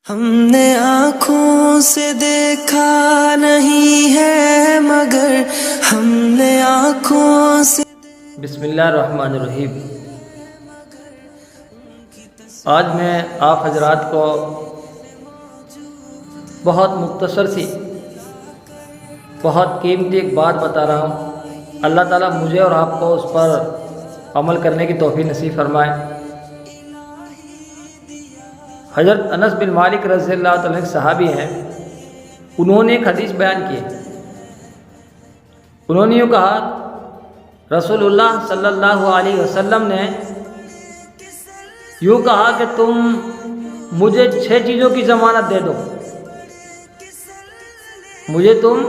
ہم نے آنکھوں سے دیکھا نہیں ہے مگر ہم نے آنکھوں سے بسم اللہ الرحمن الرحیم۔ آج میں آپ حضرات کو بہت مختصر سی بہت قیمتی ایک بات بتا رہا ہوں۔ اللہ تعالیٰ مجھے اور آپ کو اس پر عمل کرنے کی توفیق نصیب فرمائے۔ حضرت انس بن مالک رضی اللہ تعالیٰ عنہ صحابی ہیں، انہوں نے ایک حدیث بیان کی۔ انہوں نے یوں کہا، رسول اللہ صلی اللہ علیہ وسلم نے یوں کہا کہ تم مجھے 6 چیزوں کی ضمانت دے دو، مجھے تم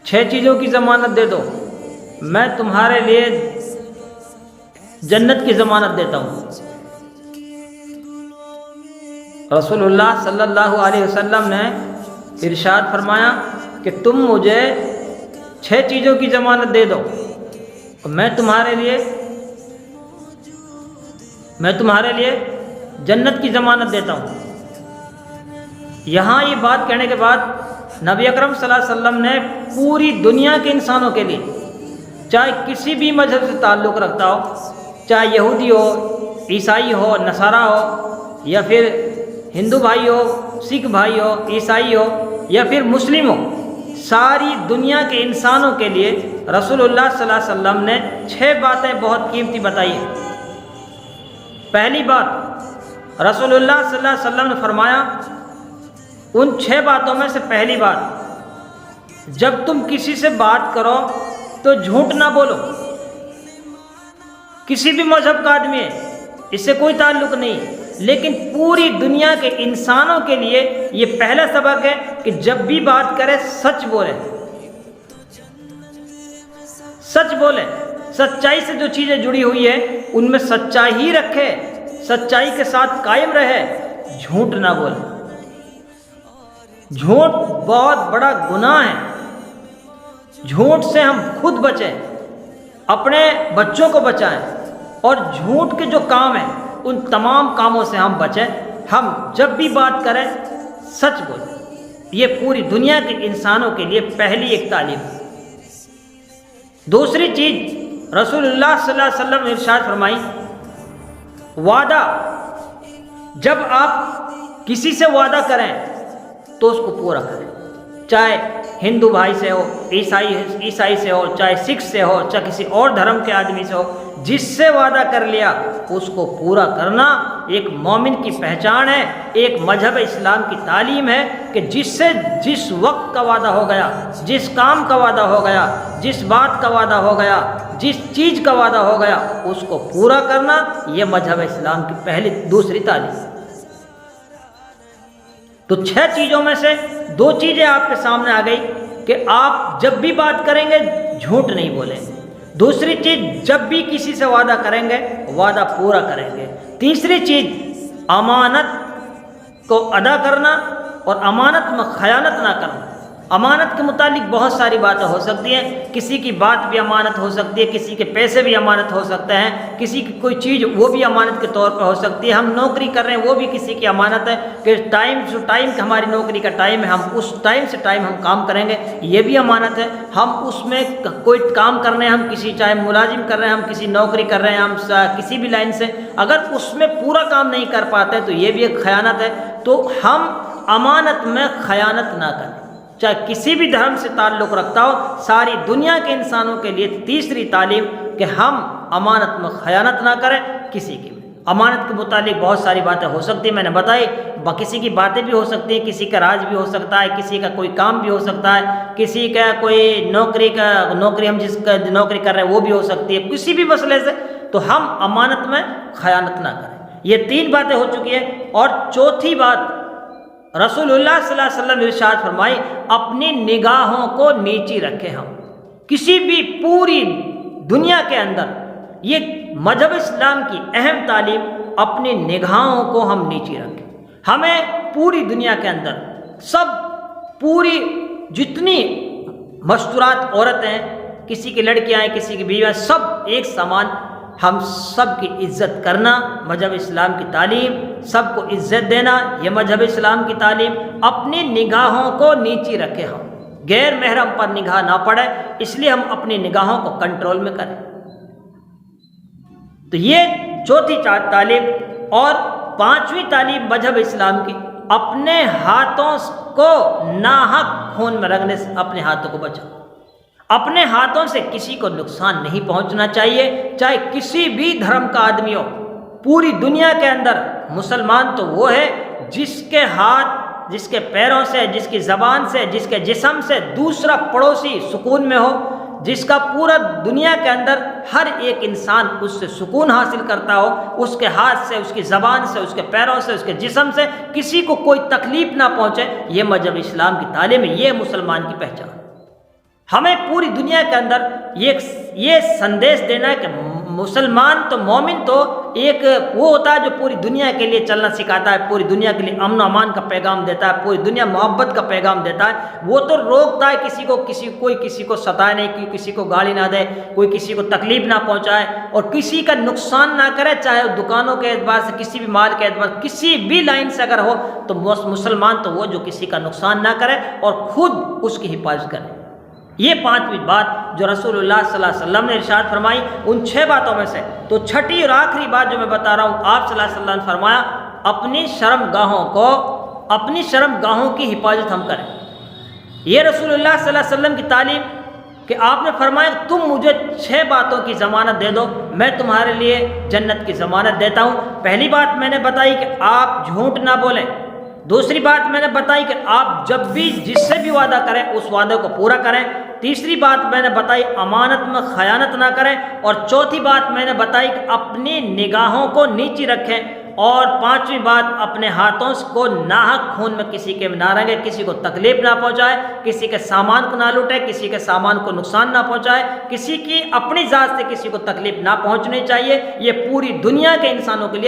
6 چیزوں کی ضمانت دے دو، میں تمہارے لیے جنت کی ضمانت دیتا ہوں۔ رسول اللہ صلی اللہ علیہ وسلم نے ارشاد فرمایا کہ تم مجھے 6 چیزوں کی ضمانت دے دو، میں تمہارے لیے جنت کی ضمانت دیتا ہوں۔ یہاں یہ بات کہنے کے بعد نبی اکرم صلی اللہ علیہ وسلم نے پوری دنیا کے انسانوں کے لیے، چاہے کسی بھی مذہب سے تعلق رکھتا ہو، چاہے یہودی ہو، عیسائی ہو، نصارہ ہو، یا پھر ہندو بھائی ہو، سکھ بھائی ہو، عیسائی ہو، یا پھر مسلم ہو، ساری دنیا کے انسانوں کے لیے رسول اللہ صلی اللہ علیہ وسلم نے 6 باتیں بہت قیمتی بتائی ہیں۔ پہلی بات، رسول اللہ صلی اللہ علیہ وسلم نے فرمایا، ان 6 باتوں میں سے پہلی بات، جب تم کسی سے بات کرو تو جھوٹ نہ بولو۔ کسی بھی مذہب کا آدمی ہے، اس سے کوئی تعلق نہیں، لیکن پوری دنیا کے انسانوں کے لیے یہ پہلا سبق ہے کہ جب بھی بات کرے سچ بولے، سچ بولے، سچائی سے جو چیزیں جڑی ہوئی ہیں ان میں سچائی ہی رکھے، سچائی کے ساتھ قائم رہے، جھوٹ نہ بولے۔ جھوٹ بہت بڑا گناہ ہے، جھوٹ سے ہم خود بچیں، اپنے بچوں کو بچائیں، اور جھوٹ کے جو کام ہیں ان تمام کاموں سے ہم بچیں۔ ہم جب بھی بات کریں سچ بولیں، یہ پوری دنیا کے انسانوں کے لیے پہلی ایک تعلیم ہے۔ دوسری چیز، رسول اللہ صلی اللہ علیہ وسلم نے ارشاد فرمائی، وعدہ، جب آپ کسی سے وعدہ کریں تو اس کو پورا کریں، چاہے ہندو بھائی سے ہو، عیسائی سے ہو، چاہے سکھ سے ہو، چاہے کسی اور دھرم کے آدمی سے ہو، جس سے وعدہ کر لیا اس کو پورا کرنا ایک مومن کی پہچان ہے، ایک مذہب اسلام کی تعلیم ہے کہ جس سے جس وقت کا وعدہ ہو گیا، جس کام کا وعدہ ہو گیا، جس بات کا وعدہ ہو گیا، جس چیز کا وعدہ ہو گیا اس کو پورا کرنا، یہ مذہب اسلام کی دوسری تعلیم۔ تو 6 چیزوں میں سے 2 چیزیں آپ کے سامنے آ گئی کہ آپ جب بھی بات کریں گے جھوٹ نہیں بولیں گے۔ دوسری چیز، جب بھی کسی سے وعدہ کریں گے وعدہ پورا کریں گے۔ تیسری چیز، امانت کو ادا کرنا اور امانت میں خیانت نہ کرنا۔ امانت کے متعلق بہت ساری باتیں ہو سکتی ہیں، کسی کی بات بھی امانت ہو سکتی ہے، کسی کے پیسے بھی امانت ہو سکتے ہیں، کسی کی کوئی چیز وہ بھی امانت کے طور پہ ہو سکتی ہے، ہم نوکری کر رہے ہیں وہ بھی کسی کی امانت ہے کہ ٹائم ہماری نوکری کا ٹائم ہے، ہم اس ٹائم سے ٹائم ہم کام کریں گے، یہ بھی امانت ہے۔ ہم اس میں کوئی کام کر رہے ہیں، ہم کسی چاہے ملازم کر رہے ہیں، ہم کسی نوکری کر رہے ہیں، ہم کسی بھی لائن سے اگر اس میں پورا کام نہیں کر پاتے تو یہ بھی ایک خیانت ہے۔ تو ہم امانت میں خیانت نہ کریں، چاہے کسی بھی دھرم سے تعلق رکھتا ہو، ساری دنیا کے انسانوں کے لیے تیسری تعلیم کہ ہم امانت میں خیانت نہ کریں کسی کی بھی۔ امانت کے متعلق بہت ساری باتیں ہو سکتی ہیں، میں نے بتائی، کسی کی باتیں بھی ہو سکتی ہیں، کسی کا راز بھی ہو سکتا ہے، کسی کا کوئی کام بھی ہو سکتا ہے، کسی کا کوئی نوکری ہم جس کا نوکری کر رہے ہیں وہ بھی ہو سکتی ہے، کسی بھی مسئلے سے، تو ہم امانت میں خیانت نہ کریں۔ یہ 3 باتیں ہو چکی ہیں، اور چوتھی بات، رسول اللہ صلی اللہ علیہ وسلم نے ارشاد فرمائی، اپنی نگاہوں کو نیچی رکھیں۔ ہم کسی بھی پوری دنیا کے اندر یہ مذہب اسلام کی اہم تعلیم، اپنی نگاہوں کو ہم نیچی رکھیں۔ ہمیں پوری دنیا کے اندر پوری جتنی مستورات عورتیں ہیں، کسی کی لڑکیاں ہیں، کسی کی بیویاں، سب ایک سامان ہم سب کی عزت کرنا، مذہب اسلام کی تعلیم، سب کو عزت دینا، یہ مذہب اسلام کی تعلیم۔ اپنی نگاہوں کو نیچی رکھے، ہم غیر محرم پر نگاہ نہ پڑے، اس لیے ہم اپنی نگاہوں کو کنٹرول میں کریں۔ تو یہ چوتھی تعلیم۔ اور پانچویں تعلیم مذہب اسلام کی، اپنے ہاتھوں کو ناحق خون میں رگڑنے سے اپنے ہاتھوں کو بچاؤ۔ اپنے ہاتھوں سے کسی کو نقصان نہیں پہنچنا چاہیے، چاہے کسی بھی دھرم کا آدمی ہو۔ پوری دنیا کے اندر مسلمان تو وہ ہے جس کے ہاتھ، جس کے پیروں سے، جس کی زبان سے، جس کے جسم سے دوسرا پڑوسی سکون میں ہو، جس کا پورا دنیا کے اندر ہر ایک انسان اس سے سکون حاصل کرتا ہو، اس کے ہاتھ سے، اس کی زبان سے، اس کے پیروں سے، اس کے جسم سے کسی کو کوئی تکلیف نہ پہنچے۔ یہ مذہب اسلام کی تعلیم ہے، یہ مسلمان کی پہچان۔ ہمیں پوری دنیا کے اندر یہ سندیش دینا ہے کہ مسلمان تو، مومن تو ایک وہ ہوتا ہے جو پوری دنیا کے لیے چلنا سکھاتا ہے، پوری دنیا کے لیے امن و امان کا پیغام دیتا ہے، پوری دنیا محبت کا پیغام دیتا ہے۔ وہ تو روکتا ہے کوئی کسی کو ستائے نہیں، کسی کو گالی نہ دے، کوئی کسی کو تکلیف نہ پہنچائے، اور کسی کا نقصان نہ کرے، چاہے دکانوں کے اعتبار سے، کسی بھی مال کے اعتبار، کسی بھی لائن سے اگر ہو تو مسلمان تو وہ جو کسی کا نقصان نہ کرے اور خود اس کی حفاظت کرے۔ یہ پانچویں بات جو رسول اللہ صلی اللہ علیہ وسلم نے ارشاد فرمائی، ان 6 باتوں میں سے تو چھٹی اور آخری بات جو میں بتا رہا ہوں، آپ صلی اللہ علیہ وسلم نے فرمایا اپنی شرم گاہوں کی حفاظت ہم کریں۔ یہ رسول اللہ صلی اللہ علیہ وسلم کی تعلیم کہ آپ نے فرمایا تم مجھے 6 باتوں کی ضمانت دے دو، میں تمہارے لیے جنت کی ضمانت دیتا ہوں۔ پہلی بات میں نے بتائی کہ آپ جھوٹ نہ بولیں۔ دوسری بات میں نے بتائی کہ آپ جب بھی جس سے بھی وعدہ کریں اس وعدے کو پورا کریں۔ تیسری بات میں نے بتائی امانت میں خیانت نہ کریں، اور چوتھی بات میں نے بتائی کہ اپنی نگاہوں کو نیچی رکھیں، اور پانچویں بات اپنے ہاتھوں کو ناحق خون میں کسی کے نہ رنگے، کسی کو تکلیف نہ پہنچائے، کسی کے سامان کو نہ لوٹے، کسی کے سامان کو نقصان نہ پہنچائے، کسی کی اپنی ذات سے کسی کو تکلیف نہ پہنچنی چاہیے۔ یہ پوری دنیا کے انسانوں کے لیے